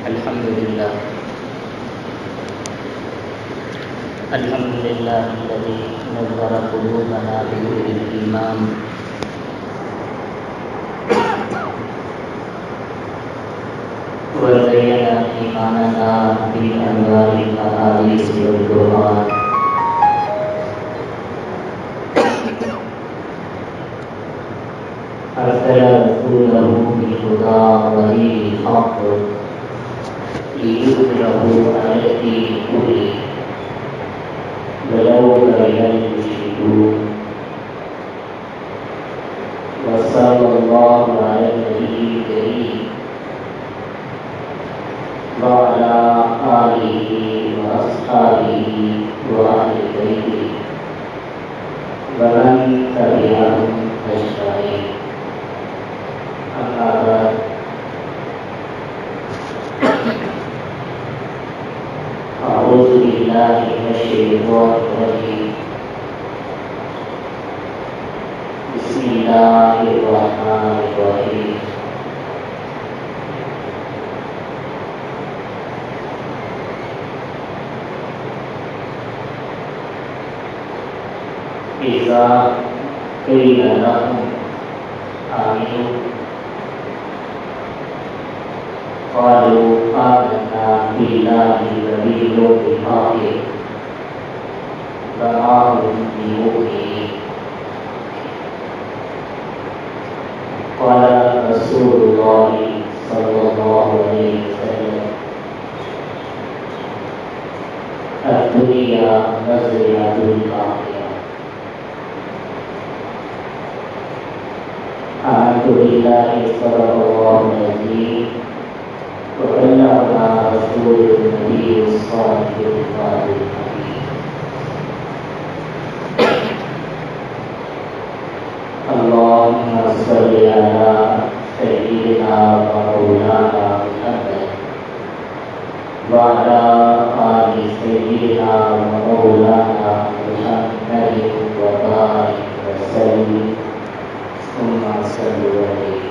الحمد لله الذي نور قلوبنا بنور الإيمان وزين إيماننا بأنوار الأحاديث والقرآن أرسل رسوله بالهدى ودين الحق ليظهره على الدين كله ولو كره المشركون وصلى الله على النبي الكريم وعلى آله وأصحابه وأهل بيته ومن تبعهم أجمعين أما بعد أعوذ بالله من الشيطان الرجيم بسم الله الرحمن الرحيم إذا قيل لهم آمنوا قالوا آمنا بالله وباليوم الآخر وما هم بمؤمنين قال رسول الله صلى الله عليه وسلم الدنيا مزرعة الآخرة آمنت بالله صدق الله العظيم وبلغنا رسول النبي الصادق الوعد الأمين اللهم صل على سيدنا ومولانا محمد وعلى آل سيدنا ومولانا محمد وبارك وسلم ثم صلوا عليه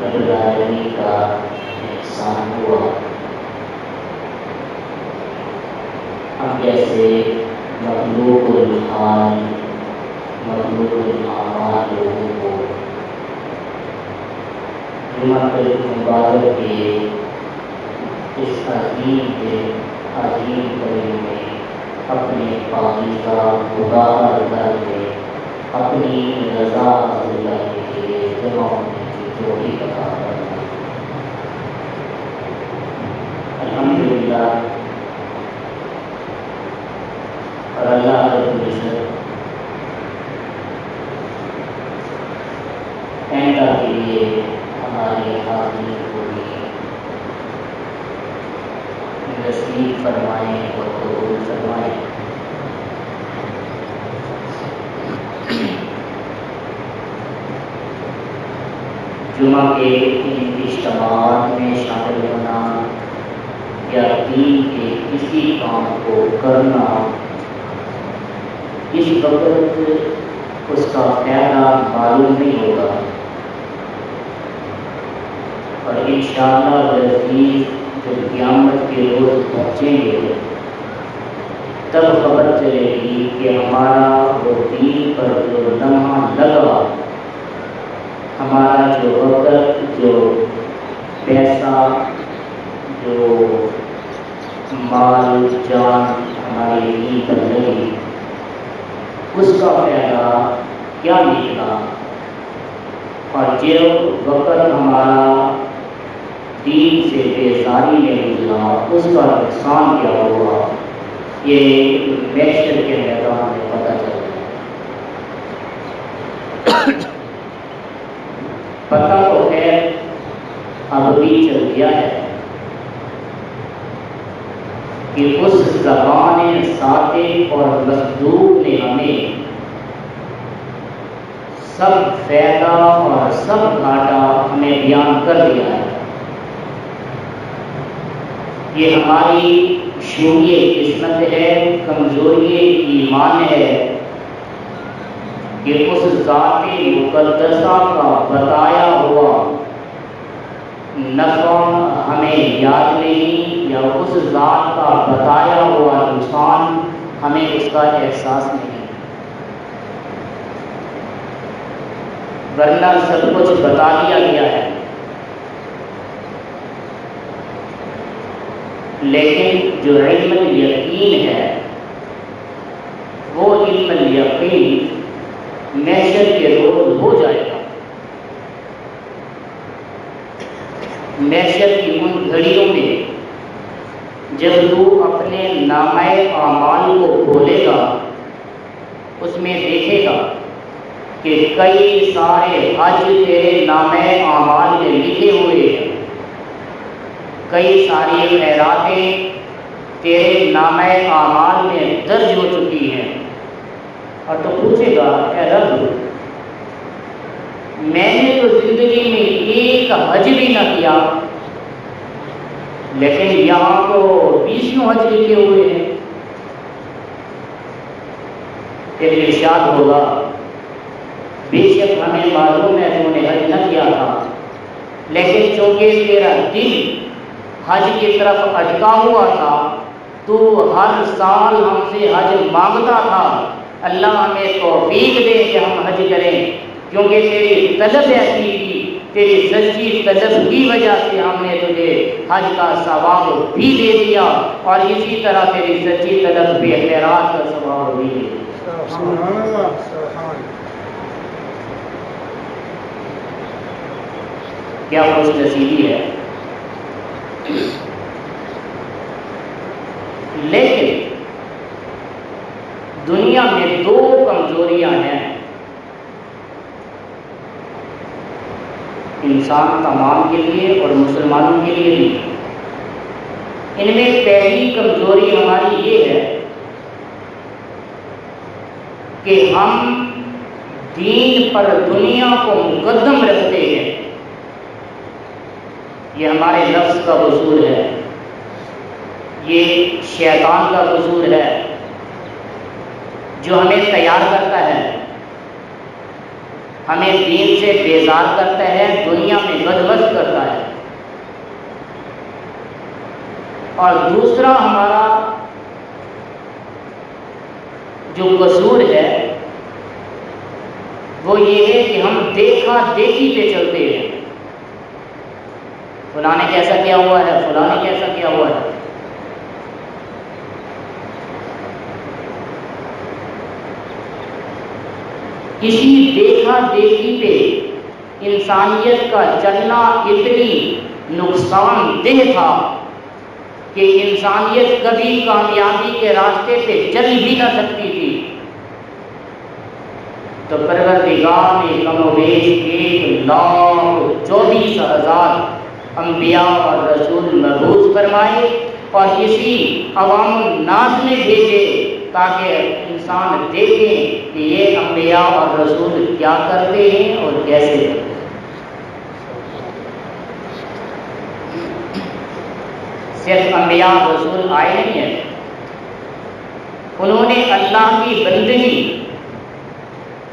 رب العالمین کا احسان ہوا ہم جیسے مخلوق الحال مخلوق الاعمال لوگوں کو جمعہ مبارک کے اس عظیم کریوں میں اپنے پاکیزہ مبارک گھر میں اپنی رضا حاصل کرنے کے لیے جمع ہونے توفیق عطا فرمائے۔ الحمدللہ اور اللہ رب العزت آئندہ کے لیے ہمارے حاضرین کو بھی نصیب فرمائیں اور قبول فرمائیں۔ جمعہ کے ان اجتماعات میں شامل ہونا یا دین کے کسی کام کو کرنا اس وقت اس کا فائدہ معلوم نہیں ہوگا، اور انشاءاللہ العزیز جب قیامت کے روز پہنچیں گے تب خبر چلے گی کہ ہمارا وہ دین پر جو لمحہ لگا، ہمارا جو وقت، جو پیسہ، جو مال جان ہماری دین پر لگی، اس کا فائدہ کیا نکلا، اور جو وقت ہمارا دین سے بیزاری میں گزرا اس کا نقصان کیا ہوا، یہ محشر کے میدان میں پتہ چلتا ہے۔ پتہ تو ہے، اب بھی چل گیا ہے کہ اس زبان صادق اور مصدوق نے ہمیں سب فائدہ اور سب گھاٹا ہمیں بیان کر دیا ہے۔ یہ ہماری شوریِ قسمت ہے، کمزوری ایمان ہے کہ اس ذات مقدسہ کا بتایا ہوا نفع ہمیں یاد نہیں، یا اس ذات کا بتایا ہوا نقصان ہمیں اس کا احساس نہیں، ورنہ سب کچھ بتا دیا گیا ہے۔ لیکن جو علم الیقین ہے وہ علم الیقین محشر کے روز ہو جائے گا۔ محشر کی ان گھڑیوں میں جب تو اپنے نامہ اعمال کو کھولے گا، اس میں دیکھے گا کہ کئی سارے حج تیرے نامہ اعمال میں لکھے ہوئے ہیں، کئی ساری خیراتیں تیرے نامہ اعمال میں درج ہو چکی ہیں، اور تو پوچھے گا اے رب، میں نے تو زندگی میں ایک حج بھی نہ کیا، لیکن یہاں تو 20 حج لکھے ہوئے ہیں۔ پھر ارشاد ہوگا بے شک ہمیں معلوم ہے تو نے حج نہ کیا تھا، لیکن چونکہ تیرا دل حج کی طرف اٹکا ہوا تھا، تو ہر سال ہم سے حج مانگتا تھا، اللہ ہمیں توفیق دے کہ ہم حج کریں، کیونکہ تیری طلب ایسی تھی، تیری سچی طلب کی وجہ سے ہم نے تجھے حج کا ثواب بھی دے دیا، اور اسی طرح تیری سچی طلب پہ خیرات کا ثواب بھی دے دیا۔ سبحان اللہ، سبحان کیا خوش نصیبی ہے۔ لیکن دنیا میں دو کمزوریاں ہیں، انسان تمام کے لیے اور مسلمانوں کے لیے بھی۔ ان میں پہلی کمزوری ہماری یہ ہے کہ ہم دین پر دنیا کو مقدم رکھتے ہیں۔ یہ ہمارے نفس کا قصور ہے، یہ شیطان کا قصور ہے جو ہمیں تیار کرتا ہے، ہمیں دین سے بیزار کرتا ہے، دنیا میں بدمست کرتا ہے۔ اور دوسرا ہمارا جو قصور ہے وہ یہ ہے کہ ہم دیکھا دیکھی پہ چلتے ہیں، فلاں نے کیسا کیا ہوا ہے، فلاں نے کیسا کیا ہوا ہے۔ اسی دیکھا دیکھی پہ انسانیت کا چلنا اتنی نقصان دہ تھا کہ انسانیت کبھی کامیابی کے راستے پہ چل بھی نہ سکتی تھی۔ تو پروردگار نے کم و بیش 1,24,000 انبیاء اور رسول مبعوث فرمائے، اور اسی عوام الناس میں بھیجے تاکہ انسان دیکھیں کہ یہ انبیاء اور رسول کیا کرتے ہیں اور کیسے کرتے ہیں۔ صرف انبیاء اور رسول آئے نہیں ہیں، انہوں نے اللہ کی بندگی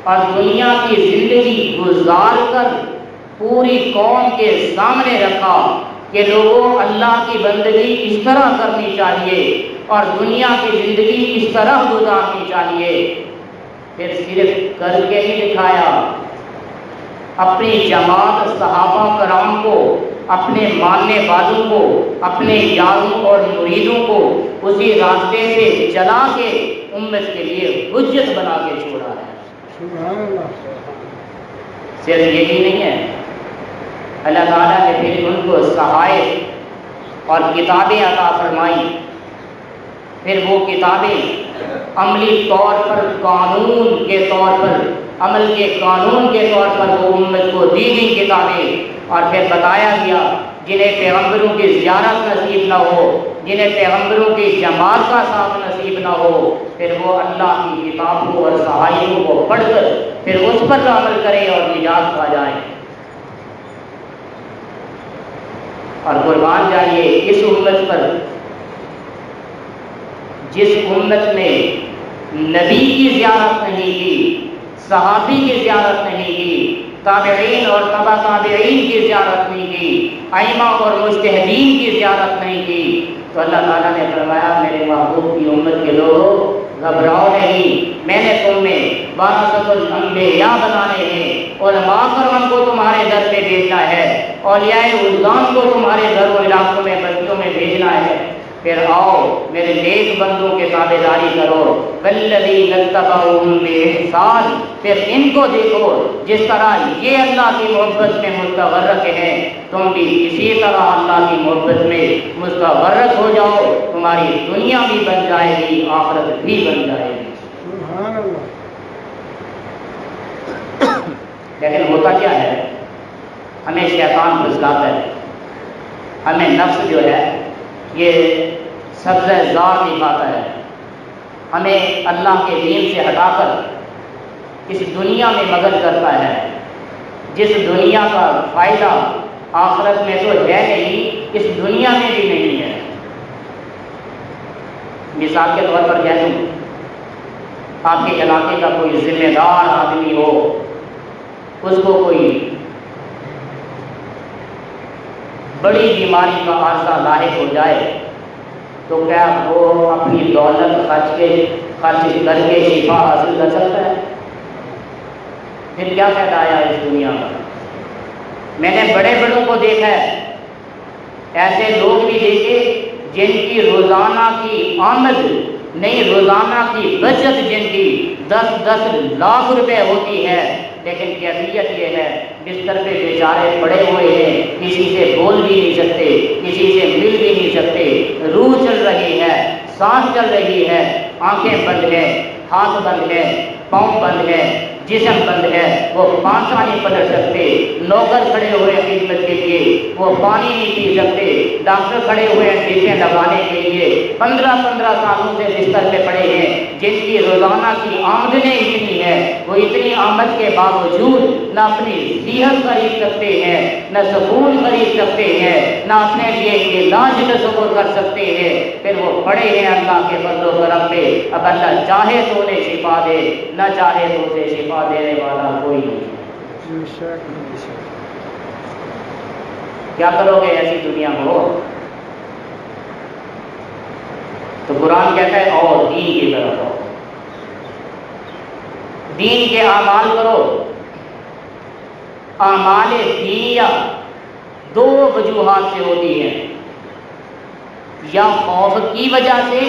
اور دنیا کی زندگی گزار کر پوری قوم کے سامنے رکھا کہ لوگوں، اللہ کی بندگی اس طرح کرنی چاہیے اور دنیا کی زندگی اس طرح گزارنی چاہیے۔ پھر صرف کر کے نہیں دکھایا، اپنی جماعت صحابہ کرام کو، اپنے ماننے والوں کو، اپنے یاروں اور مریدوں کو اسی راستے سے چلا کے امت کے لیے حجت بنا کے چھوڑا ہے۔ صرف یہی نہیں ہے، اللہ تعالیٰ نے پھر ان کو صحائف اور کتابیں عطا فرمائی، پھر وہ کتابیں عملی طور پر قانون کے طور پر، عمل کے قانون کے طور پر وہ امت کو دی گئی کتابیں، اور پھر بتایا گیا جنہیں پیغمبروں کی زیارت نصیب نہ ہو، جنہیں پیغمبروں کی جماعت کا ساتھ نصیب نہ ہو، پھر وہ اللہ کی کتابوں اور صحائفوں کو پڑھ کر پھر اس پر عمل کرے اور نجات پا جائے۔ اور قربان جائیے اس امت پر جس امت نے نبی کی زیارت نہیں کی، صحابی کی زیارت نہیں کی، تابعین اور تبع تابعین کی زیارت نہیں کی، ائمہ اور مجتہدین کی زیارت نہیں کی، تو اللہ تعالیٰ نے فرمایا میرے محبوب کی امت کے لوگوں گھبراؤ نہیں، میں نے تم میں وارثۃ الانبیاء بنانے ہیں، علماء کرام کو تمہارے در پہ بھیجنا ہے، اولیاء الزام کو تمہارے گھر و علاقوں میں بستیوں میں بھیجنا ہے، پھر آؤ میرے نیک بندوں کے تابعداری کرو، والذین اتبعوہم بإحسان، پھر ان کو دیکھو جس طرح یہ اللہ کی محبت میں متغرق ہیں، تم بھی اسی طرح اللہ کی محبت میں متغرق ہو جاؤ، تمہاری دنیا بھی بن جائے گی، آخرت بھی بن جائے گی۔ سبحان اللہ۔ لیکن ہوتا کیا ہے، ہمیں شیطان پھسلاتا ہے، ہمیں نفس جو ہے یہ سبزہ زار دکھاتا ہے، ہمیں اللہ کے دین سے ہٹا کر اس دنیا میں مگن کرتا ہے، جس دنیا کا فائدہ آخرت میں تو ہے نہیں، اس دنیا میں بھی نہیں ہے۔ مثال کے طور پر کہہ دوں، آپ کے علاقے کا کوئی ذمہ دار آدمی ہو، اس کو کوئی بڑی بیماری کا عارضہ لاحق ہو جائے تو کیا وہ اپنی دولت خرچ کر کے شفا حاصل کر سکتا ہے؟ پھر کیا فائدہ آیا اس دنیا کا؟ میں نے بڑے بڑوں کو دیکھا ہے، ایسے لوگ بھی دیکھے جن کی روزانہ کی آمد نہیں، روزانہ کی بچت جن کی 10 لاکھ روپے ہوتی ہے، لیکن کیفیت یہ ہے بستر پہ بیچارے پڑے ہوئے ہیں، کسی سے بول بھی نہیں سکتے، کسی سے مل بھی نہیں سکتے، روح چل رہی ہے، سانس چل رہی ہے، آنکھیں بند ہیں، ہاتھ بند ہیں، پاؤں بند ہیں، جسم بند ہے، وہ پانچا نہیں پلٹ سکتے، نوکر کھڑے ہوئے خدمت کے لیے وہ پانی نہیں پی سکتے، ڈاکٹر کھڑے ہوئے ہیں ٹیکیں لگانے کے لیے، 15 سالوں سے بستر پہ پڑے ہیں، جن کی روزانہ کی آمدنی اتنی ہے، وہ اتنی آمد کے باوجود نہ اپنی صحت خرید سکتے ہیں، نہ سکون خرید سکتے ہیں، نہ اپنے لیے علاج تصور کر سکتے ہیں، پھر وہ پڑے ہیں اللہ کے فضل و کرم پہ۔ اب اللہ چاہے تو انہیں شفا دے، نہ چاہے تو اسے شفا دینے والا کوئی نہیں۔ کیا کرو گے ایسی دنیا کو؟ تو قرآن کہتا ہے اور دین کی طرف آؤ، دین کے اعمال کرو۔ اعمال دینیہ 2 وجوہات سے ہوتی ہیں، یا خوف کی وجہ سے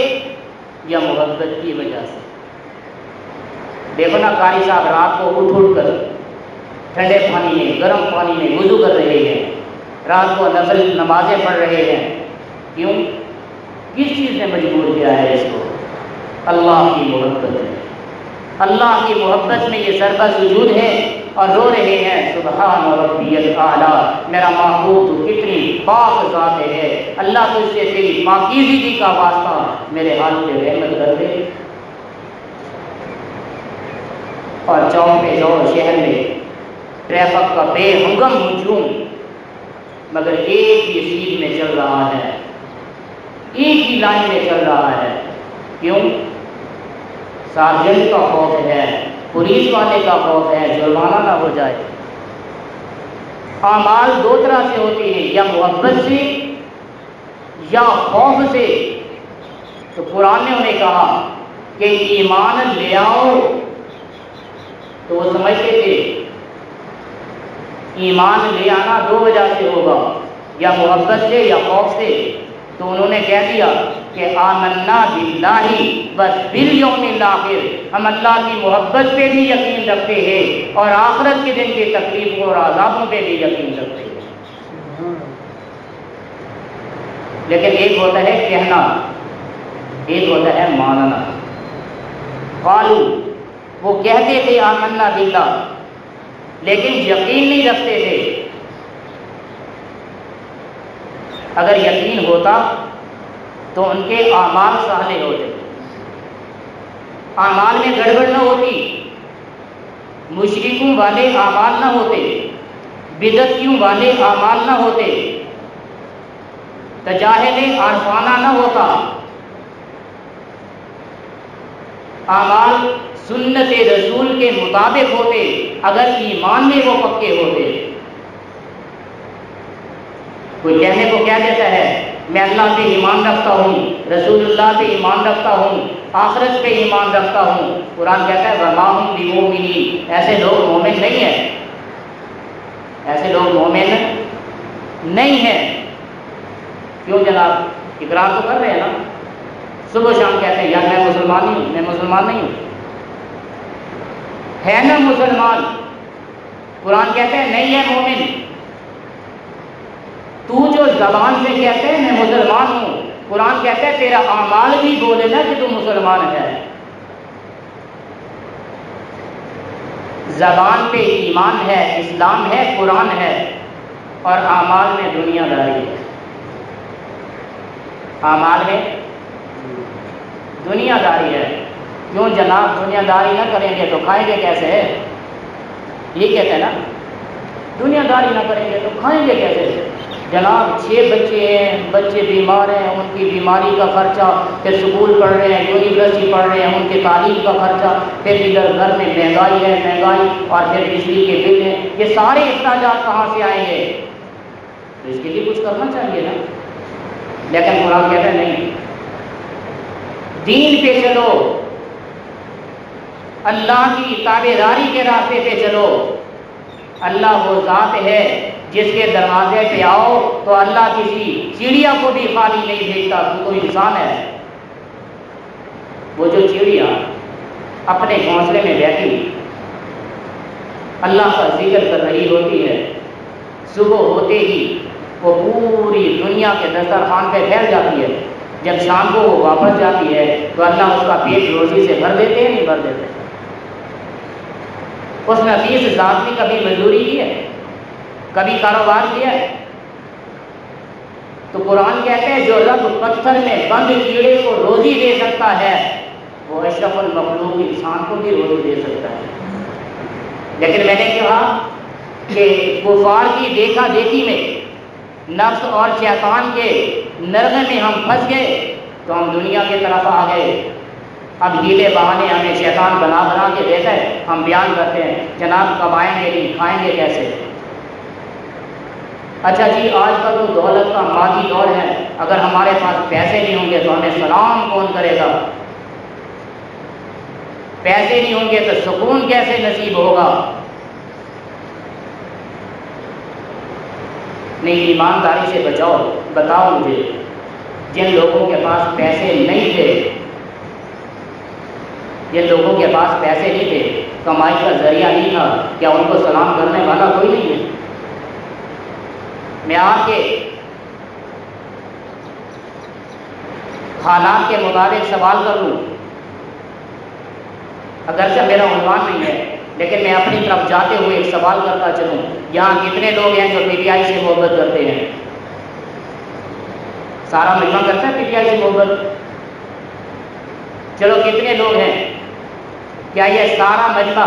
یا محبت کی وجہ سے۔ دیکھو نا قاری صاحب رات کو اٹھ کر ٹھنڈے پانی میں گرم پانی میں وضو کر رہے ہیں، رات کو نفل نمازیں پڑھ رہے ہیں، کیوں؟ کس چیز نے مجبور کیا ہے اس کو؟ اللہ کی محبت ہے۔ اللہ کی محبت میں یہ سربہ سجود ہے اور رو رہے ہیں سبحان ربی الاعلی، میرا محبوب تو کتنی پاک ذات ہے، اللہ تو اس سے تیری پاکیزگی کا واسطہ میرے حال پہ رحمت کر دے۔ اور چوک پہ جاؤ شہر میں ٹریفک کا بے ہنگم ہجوم، مگر ایک ہی سپیڈ میں چل رہا ہے، ایک ہی لائن میں چل رہا ہے، کیوں؟ سارجنٹ کا خوف ہے، پولیس والے کا خوف ہے جرمانہ نہ ہو جائے۔ اعمال 2 طرح سے ہوتی ہیں، یا محبت سے یا خوف سے۔ تو قرآن نے انہیں کہا کہ ایمان لے آؤ، تو وہ سمجھتے تھے ایمان لے آنا 2 وجہ سے ہوگا، یا محبت سے یا خوف سے۔ تو انہوں نے کہہ دیا کہ آمنا باللہ وبالیوم الآخر، ہم اللہ کی محبت پہ بھی یقین رکھتے ہیں اور آخرت کے دن کی تکلیفوں اور عذابوں پہ بھی یقین رکھتے ہیں۔ لیکن ایک ہوتا ہے کہنا، ایک ہوتا ہے ماننا۔ قالوا، وہ کہتے تھے آمنا باللہ، لیکن یقین نہیں رکھتے تھے۔ اگر یقین ہوتا تو ان کے اعمال صالح ہوتے، اعمال میں گڑبڑ نہ ہوتی، مشرکوں والے اعمال نہ ہوتے، بدعتیوں والے اعمال نہ ہوتے، تجاہل عارفانہ نہ ہوتا۔ اعمال سنت رسول کے مطابق ہوتے اگر ایمان میں وہ پکے ہوتے. کوئی کہنے کو کیا دیتا ہے میں اللہ پہ ایمان رکھتا ہوں، رسول اللہ پہ ایمان رکھتا ہوں، آخرت پہ ایمان رکھتا ہوں. قرآن کہتا ہے وَمَا هُمْ بِمُؤْمِنِينَ، ایسے لوگ مومن نہیں ہیں، ایسے لوگ مومن نہیں ہیں. کیوں جناب؟ اقرار تو کر رہے ہیں نا، صبح شام کہتے ہیں یار میں مسلمان نہیں ہوں، میں مسلمان نہیں ہوں. ہے نا مسلمان؟ قرآن کہتے ہیں نہیں ہے مومن. تو جو زبان سے کہتے ہیں میں مسلمان ہوں، قرآن کہتا ہے تیرا اعمال بھی بولے نا کہ تو مسلمان ہے. زبان پہ ایمان ہے، اسلام ہے، قرآن ہے، اور اعمال میں دنیا داری ہے. اعمال میں دنیا داری ہے. کیوں جناب؟ دنیا داری نہ کریں گے تو کھائیں گے کیسے؟ یہ کہتے ہیں نا دنیا داری نہ کریں گے تو کھائیں گے کیسے؟ جناب 6 بچے ہیں، بچے بیمار ہیں، ان کی بیماری کا خرچہ، پھر سکول پڑھ رہے ہیں، یونیورسٹی پڑھ رہے ہیں، ان کی تعلیم کا خرچہ، پھر ادھر گھر میں مہنگائی ہے، مہنگائی، اور پھر بجلی کے بل ہیں. یہ سارے اخراجات کہاں سے آئیں گے؟ تو اس کے لیے کچھ کرنا چاہیے نا. لیکن قرآن کہتا ہے نہیں، دین پہ چلو، اللہ کی تابعداری کے راستے پہ چلو. اللہ وہ ذات ہے جس کے دروازے پہ آؤ تو اللہ کسی چڑیا کو بھی خالی نہیں بھیجتا. تو انسان ہے. وہ جو چڑیا اپنے گھونسلے میں بیٹھی اللہ کا ذکر کر رہی ہوتی ہے، صبح ہوتے ہی وہ پوری دنیا کے دسترخوان پہ پھیل جاتی ہے. جب شام کو وہ واپس جاتی ہے تو اللہ اس کا پیٹ روزی سے بھر دیتے ہیں نہیں بھر دیتے؟ اس نفیس ذات نے کبھی مزدوری کی ہے؟ کبھی کاروبار کیا ہے؟ تو قرآن کہتے ہیں جو رب پتھر میں بند کیڑے کو روزی دے سکتا ہے وہ اشرف المخلوق انسان کو بھی روزی دے سکتا ہے. لیکن میں نے کہا کہ کفار کی دیکھا دیکھی میں، نفس اور شیطان کے نرغے میں ہم پھنس گئے تو ہم دنیا کی طرف آ گئے. اب ہیلے بہانے ہمیں شیطان بنا کے دیتا ہے، ہم بیان کرتے ہیں جناب کمائیں گے نہیں، کھائیں گے کیسے؟ اچھا جی آج کل تو دولت کا مادی دور ہے، اگر ہمارے پاس پیسے نہیں ہوں گے تو ہمیں سلام کون کرے گا؟ پیسے نہیں ہوں گے تو سکون کیسے نصیب ہوگا؟ نہیں، ایمانداری سے بتاؤ مجھے جن لوگوں کے پاس پیسے نہیں تھے، جن لوگوں کے پاس پیسے نہیں تھے، کمائی کا ذریعہ نہیں تھا، کیا ان کو سلام کرنے والا کوئی نہیں ہے؟ میں آپ کے حالات کے مطابق سوال کر لوں، اگرچہ میرا عنوان نہیں ہے لیکن میں اپنی طرف جاتے ہوئے ایک سوال کرتا چلوں. یہاں کتنے لوگ ہیں جو پی ٹی آئی سے محبت کرتے ہیں؟ سارا مجمع کرتا ہے پی ٹی آئی سے محبت؟ چلو کتنے لوگ ہیں؟ کیا یہ سارا مجمع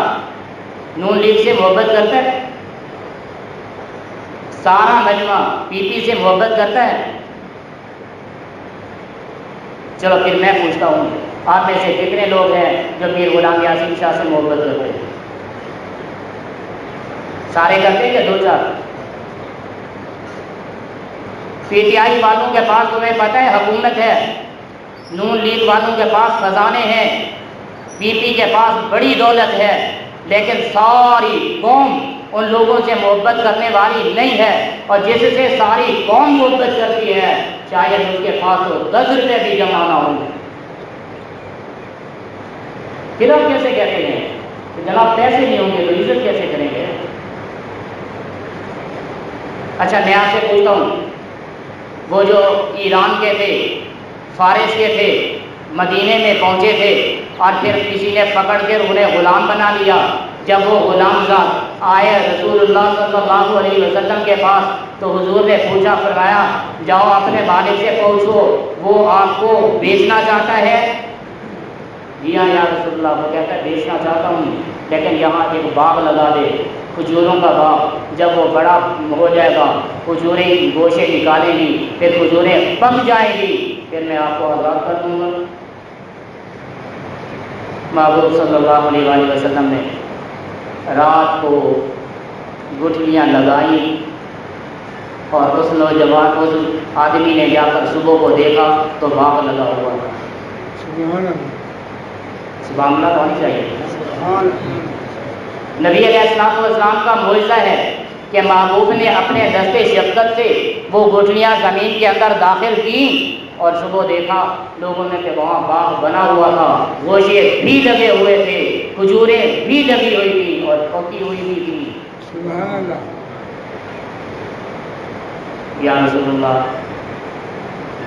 نون لیگ سے محبت کرتا ہے؟ سارا مجمع پی پی سے محبت کرتا ہے؟ چلو پھر میں پوچھتا ہوں آپ میں سے کتنے لوگ ہیں جو میر غلام یاسین شاہ سے محبت کرتے ہیں؟ سارے کرتے ہیں یا 2-4؟ پی ٹی آئی والوں کے پاس تمہیں پتہ ہے حکومت ہے، نون لیگ والوں کے پاس خزانے ہیں، پی پی کے پاس بڑی دولت ہے، لیکن ساری قوم ان لوگوں سے محبت کرنے والی نہیں ہے. اور جس سے ساری قوم محبت کرتی ہے شاید اس کے پاس تو 10 روپے بھی جمع نہ ہوں. پھر آپ کیسے کہتے ہیں کہ جناب پیسے نہیں ہوں گے تو عزت کیسے کریں گے؟ اچھا میں آپ سے پوچھتا ہوں، وہ جو ایران کے تھے، فارس کے تھے، مدینے میں پہنچے تھے اور پھر کسی نے پکڑ کر انہیں غلام بنا لیا، جب وہ غلام ذات آئے رسول اللہ صلی اللہ علیہ وسلم کے پاس تو حضور نے پوچھا، فرمایا جاؤ اپنے مالک سے پوچھو وہ آپ کو بیچنا چاہتا ہے؟ جی ہاں یا رسول اللہ. وہ کہتا ہے بیچنا چاہتا ہوں لیکن یہاں ایک باغ لگا دے، کھجوروں کا باغ، جب وہ بڑا ہو جائے گا کھجوریں گوشے نکالیں گی، پھر کھجوریں پک جائیں گی، پھر میں آپ کو آزاد کر دوں گا. محبوب صلی اللہ علیہ وآلہ وسلم نے رات کو گٹھلیاں لگائیں اور اس نوجوان اس آدمی نے جا کر صبح کو دیکھا تو باغ لگا ہوا تھا. سبحان اللہ. سبحان اللہ ہونی چاہیے. سبحان اللہ. نبی علیہ السلام کا معجزہ ہے کہ محبوب نے اپنے دستے شفقت سے وہ گٹھلیاں زمین کے اندر داخل کی اور صبح دیکھا لوگوں نے کہ وہاں باغ بنا ہوا تھا, گوشے بھی لگے ہوئے تھے, کھجوریں بھی لگی ہوئی تھی اور پکی ہوئی بھی تھی. سبحان اللہ. یا رسول اللہ,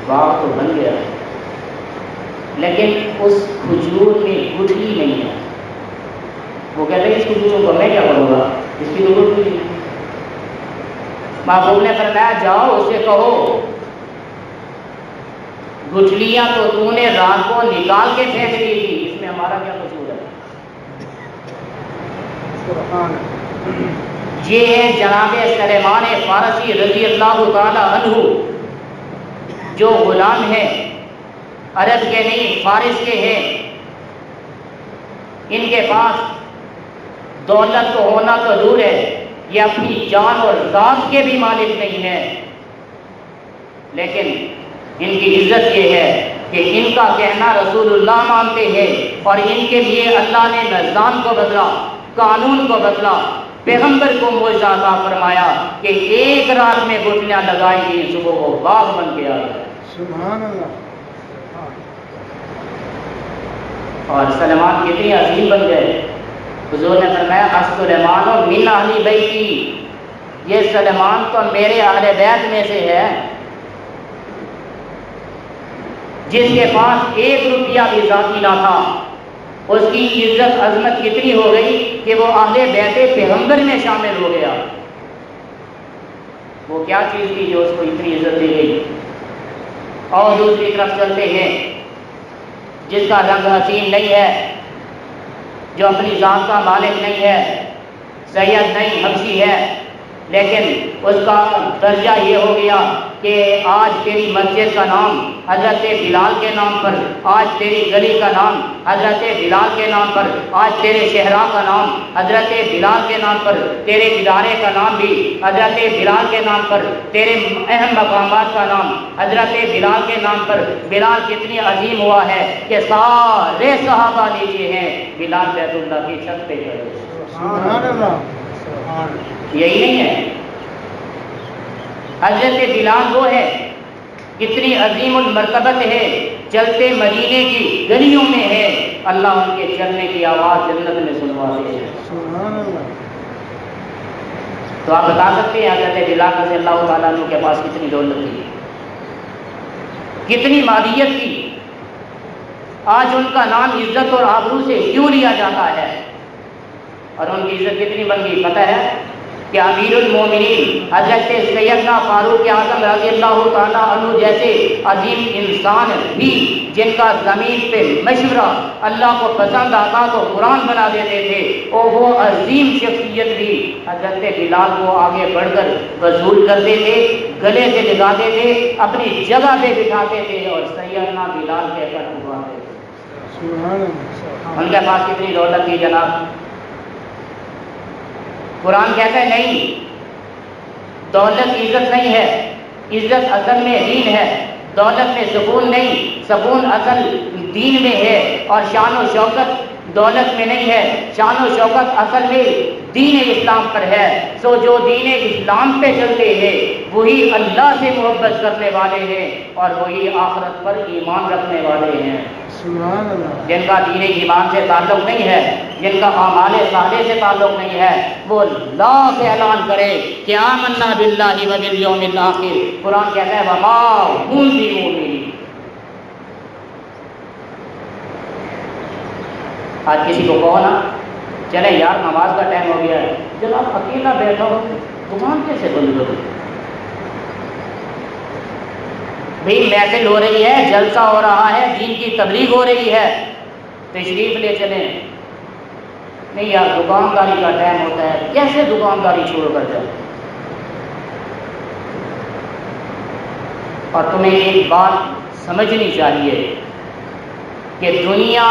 باغ تو بن گیا لیکن اس کھجور میں گٹھلی نہیں ہے. وہ کہتے ہیں اس کھجور کو میں کیا کروں گا, اس کی ضرورت نہیں. محبوب نے فرمایا جاؤ اس سے کہو گٹھلیاں تو نے رات کو نکال کے پھینک دی تھی, اس میں ہمارا کیا قصور ہے. سبحان اللہ. یہ ہے جناب سلیمان فارسی رضی اللہ تعالی عنہ, جو غلام ہیں, عرب کے نہیں فارس کے ہیں. ان کے پاس دولت تو ہونا تو دور ہے, یہ اپنی جان اور ذات کے بھی مالک نہیں ہیں, لیکن ان کی عزت یہ ہے کہ ان کا کہنا رسول اللہ مانتے ہیں اور ان کے لیے اللہ نے نظام کو بدلا, قانون کو بدلا, پیغمبر کو معجزہ عطا فرمایا کہ ایک رات میں گٹھلیاں لگائی گئی, صبح کو باغ بن کے آ گیا. سبحان اللہ. اور سلیمان کتنی عظیم بن گئے. حضور نے فرمایا سلیمان من اہل بیتی, یہ سلیمان تو میرے اہل بیت میں سے ہے. جس کے پاس 1 روپیہ بھی ذاتی نہ تھا, اس کی عزت عظمت کتنی ہو گئی کہ وہ اہل بیت پیغمبر میں شامل ہو گیا. وہ کیا چیز تھی جو اس کو اتنی عزت دی گئی. اور دوسری طرف چلتے ہیں, جس کا رنگ حسین نہیں ہے, جو اپنی ذات کا مالک نہیں ہے, سید نہیں حبشی ہے, لیکن اس کا درجہ یہ ہو گیا کہ آج تیری مسجد کا نام حضرت بلال کے نام پر, آج تیری گلی کا نام حضرت بلال کے نام پر, آج تیرے شہرا کا نام حضرت بلال کے نام پر, تیرے ادارے کا نام بھی حضرت بلال کے نام پر, تیرے اہم مقامات کا نام حضرت بلال کے نام پر. بلال کتنی عظیم ہوا ہے کہ سارے صحابہ نیچے ہیں, بلال بیت اللہ کی چھت پہ کھڑے. سبحان اللہ. سبحان اللہ. یہی نہیں ہے, حضرت بلال وہ ہے کتنی عظیم المرتبت ہے, چلتے مدینے کی گلیوں میں ہے, اللہ ان کے چلنے کی آواز جنت میں سنواتے ہیں. سبحان اللہ. تو آپ بتا سکتے ہیں حضرت بلال رضی اللہ تعالیٰ عنہ کے پاس کتنی دولت تھی, کتنی مادیت تھی. آج ان کا نام عزت اور آبرو سے کیوں لیا جاتا ہے, اور ان کی عزت کتنی بن گئی پتہ ہے کہ امیر المومنین حضرت سیدنا فاروق اعظم رضی اللہ تعالیٰ عنہ جیسے عظیم انسان بھی, جن کا زمین پہ مشورہ اللہ کو پسند آتا تو قرآن بنا دیتے تھے, اور وہ عظیم شخصیت بھی حضرت بلال کو آگے بڑھ کر وصول کرتے تھے, گلے سے لگاتے تھے, اپنی جگہ پہ بٹھاتے تھے اور سیدنا بلال کہہ کر اٹھواتے تھے. سبحان اللہ. ان کے پاس کتنی دولت تھی جناب. قرآن کہتا ہے نہیں, دولت عزت نہیں ہے, عزت اصل میں دین ہے. دولت میں سکون نہیں, سکون اصل دین میں ہے. اور شان و شوکت دولت میں نہیں ہے, شان و شوکت اصل میں دین اسلام پر ہے. سو جو دین اسلام پہ چلتے ہیں وہی اللہ سے محبت کرنے والے ہیں اور وہی آخرت پر ایمان رکھنے والے ہیں. سبحان اللہ. جن کا دین ایمان سے تعلق نہیں ہے, جن کا اعمال صالح سے تعلق نہیں ہے, وہ لا سے اعلان کرے کہ آمنا باللہ و بالیوم الآخر. قرآن کہتا ہے وما هم بمؤمنین. آج کسی کو کہو نا چلے یار نماز کا ٹائم ہو گیا ہے, جناب اکیلا بیٹھا ہو دکان کیسے بند کرو. بھئی محفل ہو رہی ہے, جلسہ ہو رہا ہے, دین کی تبلیغ ہو رہی ہے, تشریف لے چلیں. نہیں یار دکانداری کا ٹائم ہوتا ہے, کیسے دکانداری چھوڑ کر جائے. اور تمہیں ایک بات سمجھنی چاہیے کہ دنیا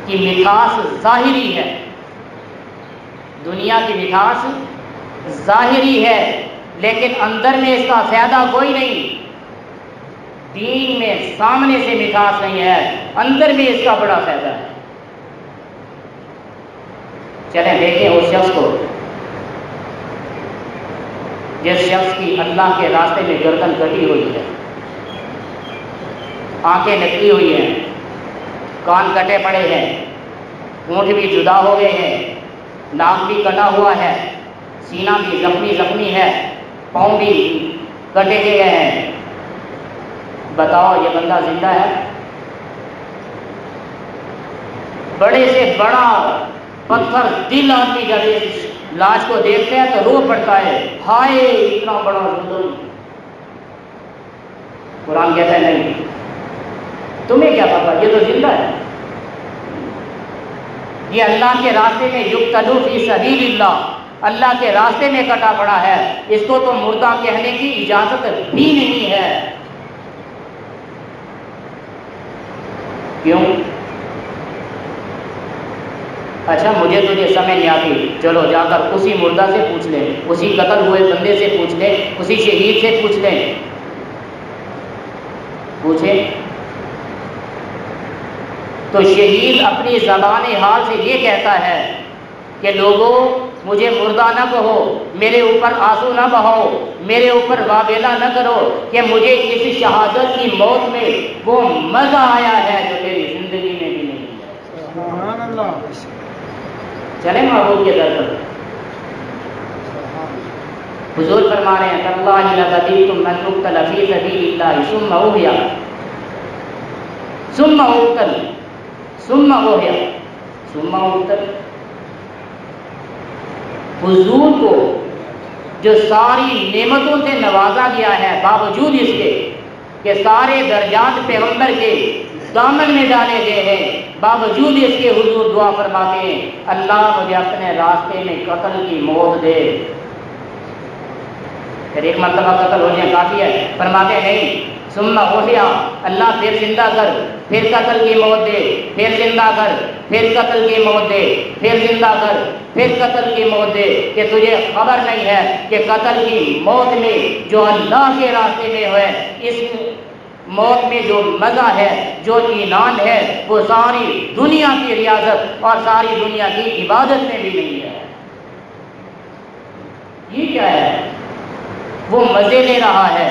کی مٹھاس ظاہری ہے، دنیا کی مٹھاس ظاہری ہے، لیکن اندر میں اس کا فائدہ کوئی نہیں۔ دین میں سامنے سے مٹھاس نہیں ہے، اندر میں اس کا بڑا فائدہ ہے۔ چلیں دیکھیں اس شخص کو جس شخص کی اللہ کے راستے میں گردن کٹی ہوئی ہے، آنکھیں نکلی ہوئی ہیں، کان کٹے پڑے ہیں، ہونٹ بھی جدا ہو گئے ہیں، ناک بھی کٹا ہوا ہے، سینہ بھی زخمی ہے، پاؤں بھی کٹے گئے ہیں۔ بتاؤ یہ بندہ زندہ ہے؟ بڑے سے بڑا پتھر دل آدمی جب اس لاش کو دیکھتے ہیں تو رو پڑتا ہے، ہائے اتنا بڑا ظلم۔ قرآن کہتا ہے نہیں، تمہیں کیا پتا، یہ تو زندہ ہے، یہ اللہ کے راستے میں یقتلوا فی سبیل اللہ، اللہ کے راستے میں کٹا پڑا ہے، اس کو تو مردہ کہنے کی اجازت بھی نہیں ہے۔ کیوں؟ اچھا مجھے تجھے سمجھ نہیں آتی، چلو جا کر اسی مردہ سے پوچھ لیں، اسی قتل ہوئے بندے سے پوچھ لیں، اسی شہید سے پوچھ لیں۔ پوچھیں تو شہید اپنی زبان حال سے یہ کہتا ہے کہ لوگوں مجھے مردہ نہ کہو، میرے اوپر آنسو نہ بہاؤ، میرے اوپر واویلا نہ کرو کہ مجھے اس شہادت کی موت میں وہ مزہ آیا ہے جو میری زندگی میں بھی نہیں ہے۔ سبحان اللہ۔ چلیں محبوب کے در پر، حضور فرما رہے ہیں تاللہ لقدیتم من یقتل فی سبیل اللہ ثم احیا ثم اقتل ثم احیا ثم اقتل۔ حضور کو جو ساری نعمتوں سے نوازا گیا ہے، باوجود اس کے کہ سارے درجات پیغمبر کے دامن میں ڈالے گئے ہیں، باوجود اس کے حضور دعا فرماتے ہیں اللہ مجھے اپنے راستے میں قتل کی موت دے۔ پھر ایک مرتبہ قتل ہو جائے کافی ہے، فرماتے نہیں ثم احیا، اللہ پھر زندہ کر، پھر قتل کی موت دے، پھر زندہ کر، پھر قتل کی موت دے، پھر زندہ کر، پھر قتل کی موت دے، کہ تجھے خبر نہیں ہے کہ قتل کی موت میں جو اللہ کے راستے میں ہے، اس موت میں جو مزہ ہے، جو اعلان ہے، وہ ساری دنیا کی ریاضت اور ساری دنیا کی عبادت میں بھی نہیں ہے۔ یہ کیا ہے؟ وہ مزے لے رہا ہے،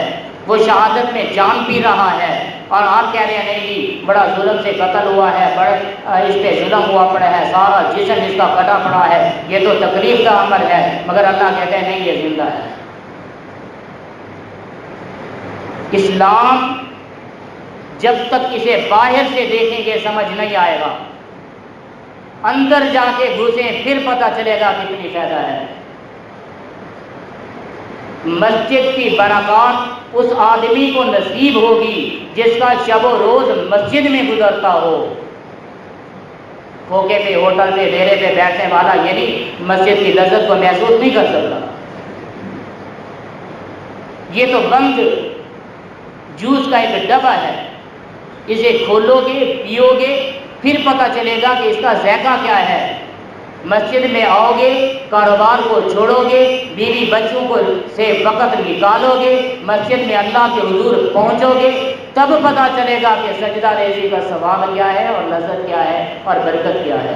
وہ شہادت میں جان پی رہا ہے، اور آپ کہہ رہے ہیں نہیں جی بڑا ظلم سے قتل ہوا ہے، بڑا اس پہ ظلم ہوا پڑا ہے، سارا جسم اس کا کٹا پڑا ہے، یہ تو تکلیف کا عمل ہے، مگر اللہ کہتے ہیں نہیں یہ زندہ ہے۔ اسلام جب تک اسے باہر سے دیکھیں گے سمجھ نہیں آئے گا، اندر جا کے گھسیں پھر پتہ چلے گا کتنی فائدہ ہے۔ مسجد کی برکات اس آدمی کو نصیب ہوگی جس کا شب و روز مسجد میں گزرتا ہو۔ کھوکے پہ، ہوٹل پہ، ڈیرے پہ بیٹھنے والا یعنی مسجد کی لذت کو محسوس نہیں کر سکتا۔ یہ تو بند جوس کا ایک ڈبہ ہے، اسے کھولو گے، پیو گے، پھر پتہ چلے گا کہ اس کا ذائقہ کیا ہے۔ مسجد میں آؤ گے، کاروبار کو چھوڑو گے، بیوی بچوں کو سے وقت نکالو گے، مسجد میں اللہ کے حضور پہنچو گے، تب پتہ چلے گا کہ سجدہ ریزی کا ثواب کیا ہے اور لذت کیا ہے اور برکت کیا ہے۔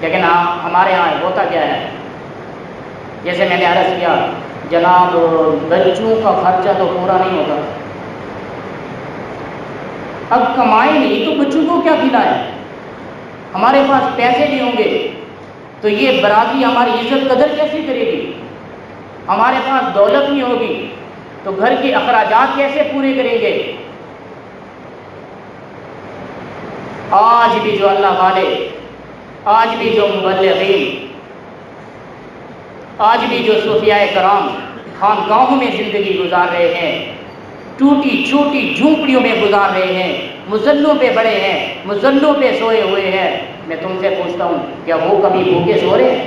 لیکن ہمارے ہاں ہوتا کیا ہے، جیسے میں نے عرض کیا جناب بچوں کا خرچہ تو پورا نہیں ہوتا، اب کمائے نہیں تو بچوں کو کیا کھلائیں، ہمارے پاس پیسے نہیں ہوں گے تو یہ برادری ہماری عزت قدر کیسے کرے گی، ہمارے پاس دولت نہیں ہوگی تو گھر کے اخراجات کیسے پورے کریں گے۔ آج بھی جو اللہ والے، آج بھی جو مبلغین، آج بھی جو صوفیاء کرام خانقاہوں میں زندگی گزار رہے ہیں، ٹوٹی چھوٹی جھونپڑیوں میں گزار رہے ہیں، مصلوں پہ بڑے ہیں، مصلوں پہ سوئے ہوئے ہیں، میں تم سے پوچھتا ہوں کیا وہ کبھی بھوکے سو رہے ہیں؟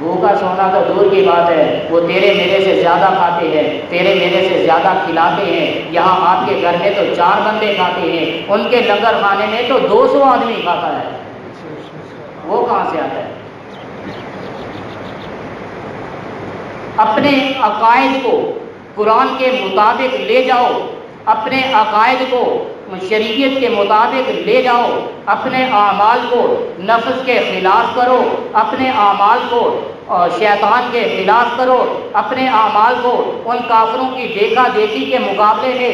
بھوکا سونا تو دور کی بات ہے، وہ تیرے میرے سے زیادہ کھاتے ہیں، تیرے میرے سے زیادہ کھلاتے ہیں۔ یہاں آپ کے گھر میں تو 4 بندے کھاتے ہیں، ان کے لنگر خانے میں تو 200 آدمی کھاتا ہے، وہ کہاں سے آتا ہے؟ اپنے عقائد کو قرآن کے مطابق لے جاؤ، اپنے عقائد کو شریعت کے مطابق لے جاؤ، اپنے اعمال کو نفس کے خلاف کرو، اپنے اعمال کو شیطان کے خلاف کرو، اپنے اعمال کو ان کافروں کی دیکھا دیکھی کے مقابلے میں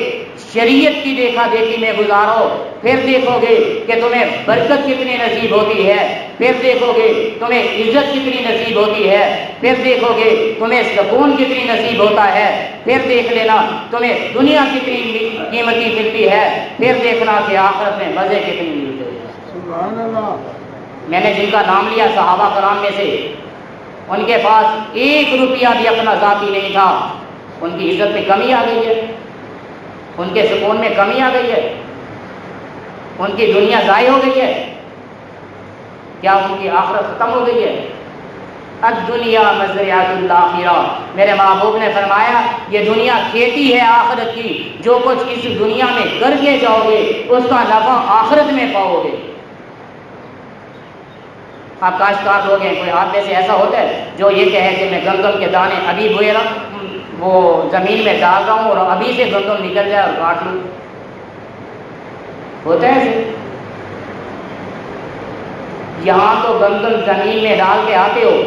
شریعت کی دیکھا دیکھی میں گزارو، پھر دیکھو گے کہ تمہیں برکت کتنی نصیب ہوتی ہے، پھر دیکھو گے تمہیں عزت کتنی نصیب ہوتی ہے، پھر دیکھو گے تمہیں سکون کتنی نصیب ہوتا ہے، پھر دیکھ لینا تمہیں دنیا کتنی قیمتی ملتی ہے، پھر دیکھنا کہ آخرت میں مزے کتنی ملتے ہیں۔ سبحان اللہ۔ میں نے جن کا نام لیا صحابہ کرام میں سے، ان کے پاس 1 روپیہ بھی اپنا ذاتی نہیں تھا، ان کی عزت میں کمی آ گئی ہے، ان کے سکون میں کمی آ گئی ہے، ان کی دنیا ضائع ہو گئی ہے، کیا ان کی آخرت ختم ہو گئی ہے؟ الدنیا مزرعۃ الآخرہ، میرے محبوب نے فرمایا یہ دنیا کھیتی ہے آخرت کی، جو کچھ اس دنیا میں کر کے جاؤ گے اس کا نفع آخرت میں پاؤ گے۔ آپ کاشتکار لوگ ہیں، کوئی آپ میں سے ایسا ہوتا ہے جو یہ کہے کہ میں گندم کے دانے ابھی بوئے وہ زمین میں ڈال رہا ہوں اور ابھی سے گندم نکل جائے اور کاٹ لوں؟ ہوتا ہے ایسے؟ یہاں تو گندم زمین میں ڈال کے آتے ہو،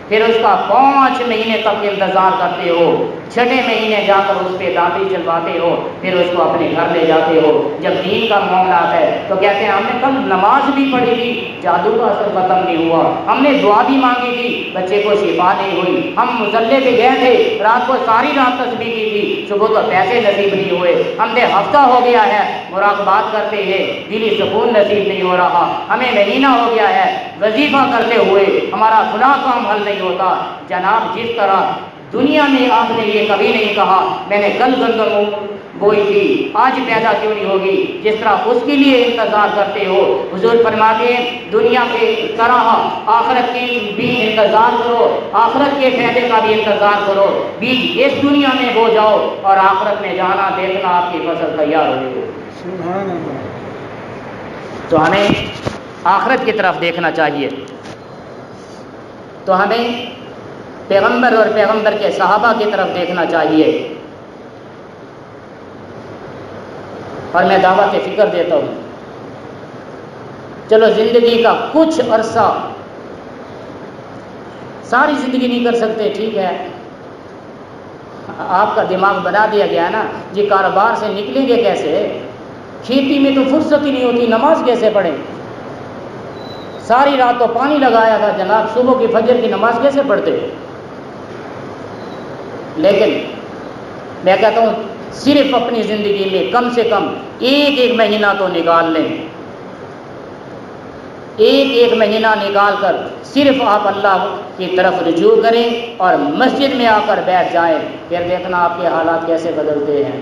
پھر اس کا 5 مہینے تک انتظار کرتے ہو، 6 مہینے جا کر اس پہ دانتی چلواتے ہو، پھر اس کو اپنے گھر لے جاتے ہو۔ جب دین کا معاملہ آتا ہے تو کہتے ہیں ہم نے کل نماز بھی پڑھی تھی، جادو کا اثر ختم نہیں ہوا، ہم نے دعا بھی مانگی تھی، بچے کو شفا نہیں ہوئی، ہم مصلے پہ گئے تھے، رات کو ساری رات تسبیح کی تھی، صبح تو پیسے نصیب نہیں ہوئے، ہم نے ہفتہ ہو گیا ہے مراقبات کرتے ہیں، دلی سکون نصیب نہیں ہو رہا، ہمیں مہینہ ہو گیا ہے وظیفہ کرتے ہوئے ہمارا فلاں کام حل نہیں ہوتا۔ جناب جس طرح دنیا میں آپ نے یہ کبھی نہیں کہا میں نے کل گندم بوئی تھی آج پیدا کیوں نہیں ہوگی، جس طرح اس کے لیے انتظار کرتے ہو، حضور فرماتے ہیں دنیا کے طرح آخرت کی بھی انتظار کرو، آخرت کے فائدے کا بھی انتظار کرو، بیج اس دنیا میں بو جاؤ اور آخرت میں جانا دیکھنا آپ کی فصل تیار ہو جائے۔ سبحان اللہ۔ تو ہمیں آخرت کی طرف دیکھنا چاہیے، تو ہمیں پیغمبر اور پیغمبر کے صحابہ کی طرف دیکھنا چاہیے۔ اور میں دعوت فکر دیتا ہوں، چلو زندگی کا کچھ عرصہ، ساری زندگی نہیں کر سکتے ٹھیک ہے، آپ کا دماغ بنا دیا گیا ہے نا جی کاروبار سے نکلیں گے کیسے، کھیتی میں تو فرصت ہی نہیں ہوتی، نماز کیسے پڑھیں، ساری رات تو پانی لگایا تھا جناب، صبح کی فجر کی نماز کیسے پڑھتے؟ لیکن میں کہتا ہوں صرف اپنی زندگی میں کم سے کم 1 مہینہ تو نکال لیں، 1 مہینہ نکال کر صرف آپ اللہ کی طرف رجوع کریں اور مسجد میں آ کر بیٹھ جائیں، پھر دیکھنا آپ کے حالات کیسے بدلتے ہیں۔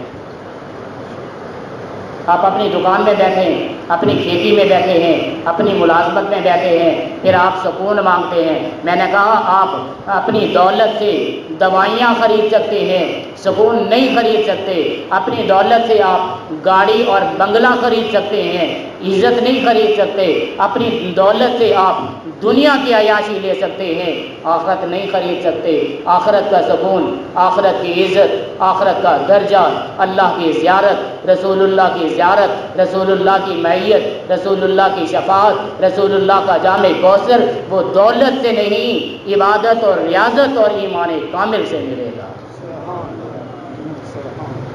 آپ اپنی دکان میں بیٹھے ہیں، اپنی کھیتی میں بیٹھے ہیں، اپنی ملازمت میں بیٹھے ہیں، پھر آپ سکون مانگتے ہیں۔ میں نے کہا آپ اپنی دولت سے دوائیاں خرید سکتے ہیں، سکون نہیں خرید سکتے، اپنی دولت سے آپ گاڑی اور بنگلہ خرید سکتے ہیں، عزت نہیں خرید سکتے، اپنی دولت سے آپ دنیا کی عیاشی لے سکتے ہیں، آخرت نہیں خرید سکتے۔ آخرت کا سکون، آخرت کی عزت، آخرت کا درجہ، اللہ کی زیارت، رسول اللہ کی زیارت، رسول اللہ کی معیت، رسول اللہ کی شفاعت، رسول اللہ کا جامع کوثر، وہ دولت سے نہیں عبادت اور ریاضت اور ایمان کامل سے ملے گا۔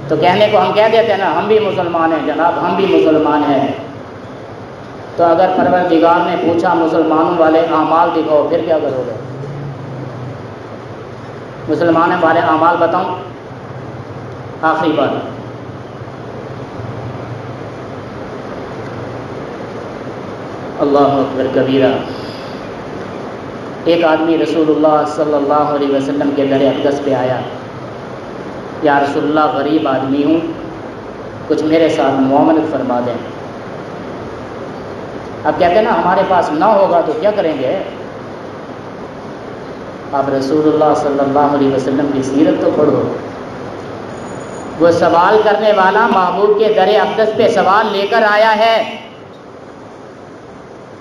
تو کہنے کو ہم کہہ دیتے ہیں نا ہم بھی مسلمان ہیں جناب، ہم بھی مسلمان ہیں، تو اگر پروردگار نے پوچھا مسلمانوں والے اعمال دکھاؤ پھر کیا کرو گے؟ مسلمانوں والے اعمال بتاؤں؟ آخری بات، اللہ اکبر کبیرہ، ایک آدمی رسول اللہ صلی اللہ علیہ وسلم کے در اقدس پہ آیا، یا رسول اللہ غریب آدمی ہوں، کچھ میرے ساتھ معاملت فرما دیں۔ اب کہتے ہیں نا ہمارے پاس نہ ہوگا تو کیا کریں گے، آپ رسول اللہ صلی اللہ علیہ وسلم کی سیرت تو پڑھو. وہ سوال کرنے والا محبوب کے در اقدس پہ سوال لے کر آیا ہے،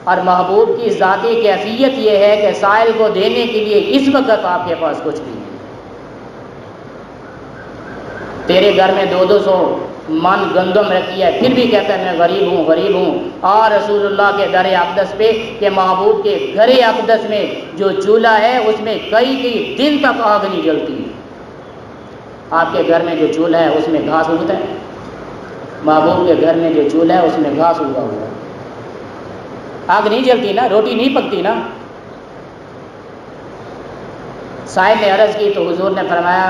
اور محبوب کی ذاتی کیفیت یہ ہے کہ سائل کو دینے کے لیے اس وقت آپ کے پاس کچھ نہیں ہے. تیرے گھر میں 200 من گندم رکھی ہے، پھر بھی کہتا ہے میں غریب ہوں. اور رسول اللہ کے در اقدس پہ کہ محبوب کے گھر اقدس میں جو چولہا ہے اس میں کئی دن تک آگ نہیں جلتی. آپ کے گھر میں جو چولہا ہے اس میں گھاس اگتا ہے، محبوب کے گھر میں جو چولہا ہے اس میں گھاس اگا ہوا ہے. آگ نہیں جلتی نا، روٹی نہیں پکتی نا. سائل نے عرض کی تو حضور نے فرمایا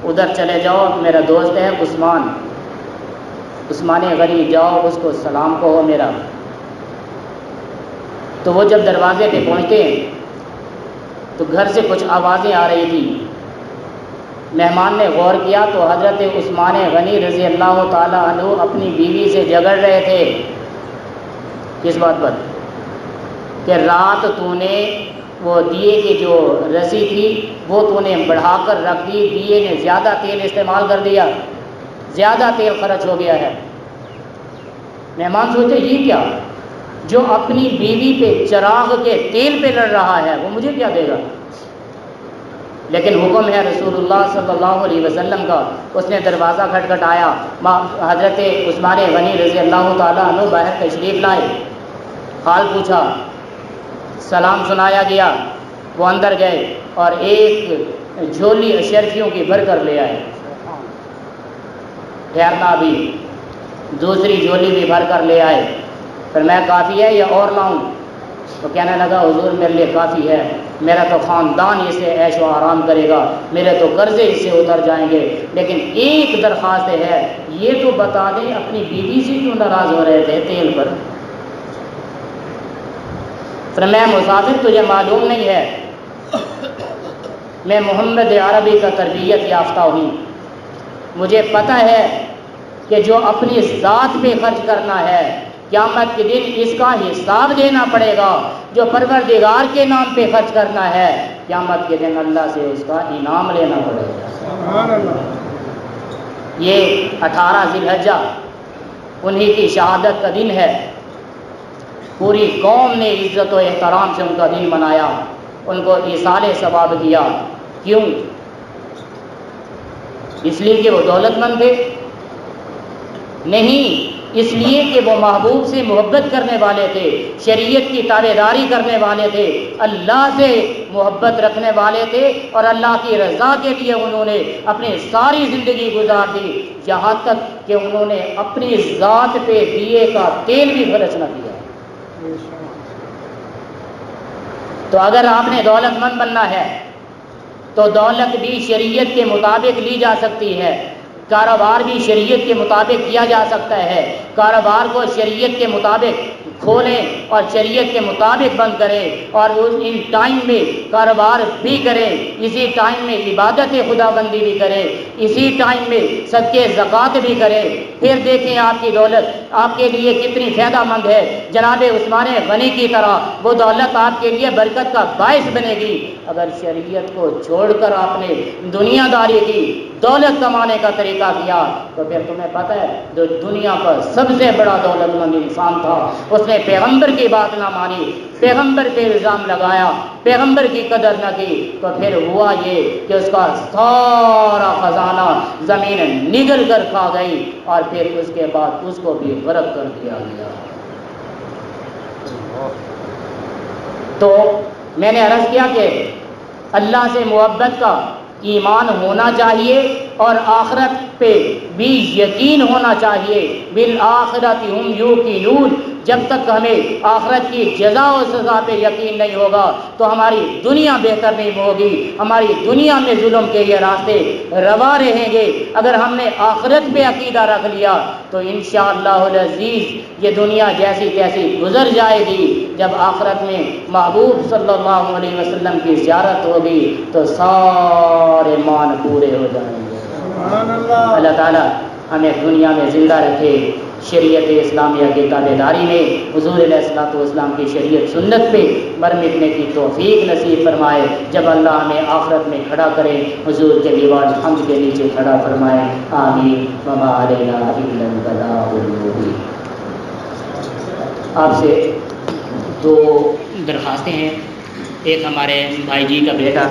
ادھر چلے جاؤ، میرا دوست ہے عثمان غنی، جاؤ اس کو سلام کہو میرا. تو وہ جب دروازے پہ پہنچتے ہیں تو گھر سے کچھ آوازیں آ رہی تھی. مہمان نے غور کیا تو حضرت عثمان غنی رضی اللہ تعالی عنہ اپنی بیوی سے جھگڑ رہے تھے. کس بات پر؟ کہ رات تو نے وہ دیے کی جو رسی تھی وہ تو نے بڑھا کر رکھ دی، دیے نے زیادہ تیل استعمال کر دیا، زیادہ تیل خرچ ہو گیا ہے. مہمان سوچتے یہ کیا، جو اپنی بیوی پہ چراغ کے تیل پہ لڑ رہا ہے وہ مجھے کیا دے گا. لیکن حکم ہے رسول اللہ صلی اللہ علیہ وسلم کا. اس نے دروازہ کھٹکھٹایا، حضرت عثمان غنی رضی اللہ تعالیٰ عنہ باہر تشریف لائے، حال پوچھا، سلام سنایا گیا. وہ اندر گئے اور ایک جھولی اشرفیوں کی بھر کر لے آئے. ٹھہرنا بھی، دوسری جھولی بھی بھر کر لے آئے. پھر میں کافی ہے یا اور لاؤں؟ تو کہنے لگا حضور میرے لیے کافی ہے، میرا تو خاندان اس سے عیش و آرام کرے گا، میرے تو قرضے اس سے اتر جائیں گے. لیکن ایک درخواست ہے، یہ تو بتا دیں اپنی بیوی سے کیوں ناراض ہو رہے تھے تیل پر؟ پھر میں مسافر تجھے معلوم نہیں ہے، میں محمد عربی کا تربیت یافتہ ہوں، مجھے پتہ ہے کہ جو اپنی ذات پہ خرچ کرنا ہے قیامت کے دن اس کا حساب دینا پڑے گا. جو پروردگار کے نام پہ خرچ کرنا ہے قیامت کے دن اللہ سے اس کا انعام لینا پڑے گا. سبحان اللہ. یہ 18 ذی الحجہ انہی کی شہادت کا دن ہے. پوری قوم نے عزت و احترام سے ان کا دن منایا، ان کو ایصال ثواب کیا. کیوں؟ اس لیے کہ وہ دولت مند تھے؟ نہیں، اس لیے کہ وہ محبوب سے محبت کرنے والے تھے، شریعت کی تابعداری کرنے والے تھے، اللہ سے محبت رکھنے والے تھے، اور اللہ کی رضا کے لیے انہوں نے اپنی ساری زندگی گزار دی، یہاں تک کہ انہوں نے اپنی ذات پہ دیے کا تیل بھی خرچ نہ کیا. تو اگر آپ نے دولت مند بننا ہے تو دولت بھی شریعت کے مطابق لی جا سکتی ہے، کاروبار بھی شریعت کے مطابق کیا جا سکتا ہے. کاروبار کو شریعت کے مطابق کھولیں اور شریعت کے مطابق بند کریں، اور ان ٹائم میں کاروبار بھی کریں، اسی ٹائم میں عبادت خدا بندی بھی کریں، اسی ٹائم میں صدقے زکوٰۃ بھی کریں. پھر دیکھیں آپ کی دولت آپ کے لیے کتنی فائدہ مند ہے. جناب عثمان غنی کی طرح وہ دولت آپ کے لیے برکت کا باعث بنے گی. اگر شریعت کو چھوڑ کر آپ نے دنیا داری کی، دولت کمانے کا طریقہ کیا، تو پھر تمہیں پتہ ہے جو دنیا پر سب سے بڑا دولت مند انسان تھا اس نے پیغمبر کی بات نہ مانی، پیغمبر پہ الزام لگایا، پیغمبر کی قدر نہ کی، تو پھر ہوا یہ کہ اس کا سارا خزانہ زمین نگل کر کھا گئی، اور پھر اس کے بعد اس کو بھی غرق کر دیا گیا. تو میں نے عرض کیا کہ اللہ سے محبت کا ایمان ہونا چاہیے اور آخرت پہ بھی یقین ہونا چاہیے. بالآخرت ہم یوقنون، جب تک ہمیں آخرت کی جزا و سزا پہ یقین نہیں ہوگا تو ہماری دنیا بہتر نہیں ہوگی، ہماری دنیا میں ظلم کے یہ راستے روا رہیں گے. اگر ہم نے آخرت پہ عقیدہ رکھ لیا تو انشاءاللہ العزیز یہ دنیا جیسی تیسی گزر جائے گی. جب آخرت میں محبوب صلی اللہ علیہ وسلم کی زیارت ہوگی تو سارے مان پورے ہو جائیں گے. سبحان اللہ. اللہ تعالیٰ ہمیں دنیا میں زندہ رکھے، شریعت اسلامیہ کی تابع داری میں حضور علیہ الصلوۃ والسلام کی شریعت سنت پہ مر مٹنے کی توفیق نصیب فرمائے. جب اللہ ہمیں آخرت میں کھڑا کرے حضور کے لیوان حمد کے نیچے کھڑا فرمائے. آمین. وما علینا الا البلاغ المبین. آپ سے دو درخواستیں ہیں. ایک ہمارے بھائی جی کا بیٹا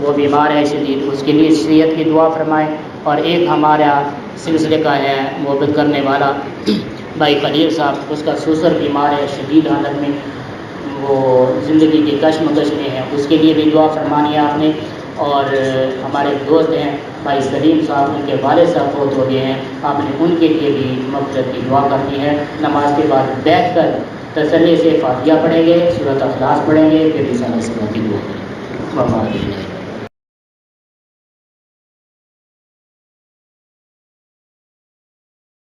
وہ بیمار ہے شدید، اس کے لیے صحت کی دعا فرمائیں. اور ایک ہمارا سلسلے کا ہے محبت کرنے والا بھائی خلیل صاحب، اس کا سسر بیمار ہے شدید حالت میں، وہ زندگی کی کشمکش میں ہے، اس کے لیے بھی دعا فرمانی ہے آپ نے. اور ہمارے دوست ہیں بھائی سلیم صاحب، ان کے والد صاحب فوت ہو گئے ہیں، آپ نے ان کے لیے بھی مغفرت کی دعا کرنی ہے. نماز کے بعد بیٹھ کر تسلی سے فاتحہ پڑھیں گے، سورۃ اخلاص پڑھیں گے، پھر رسالہ کی دعا کریں گے.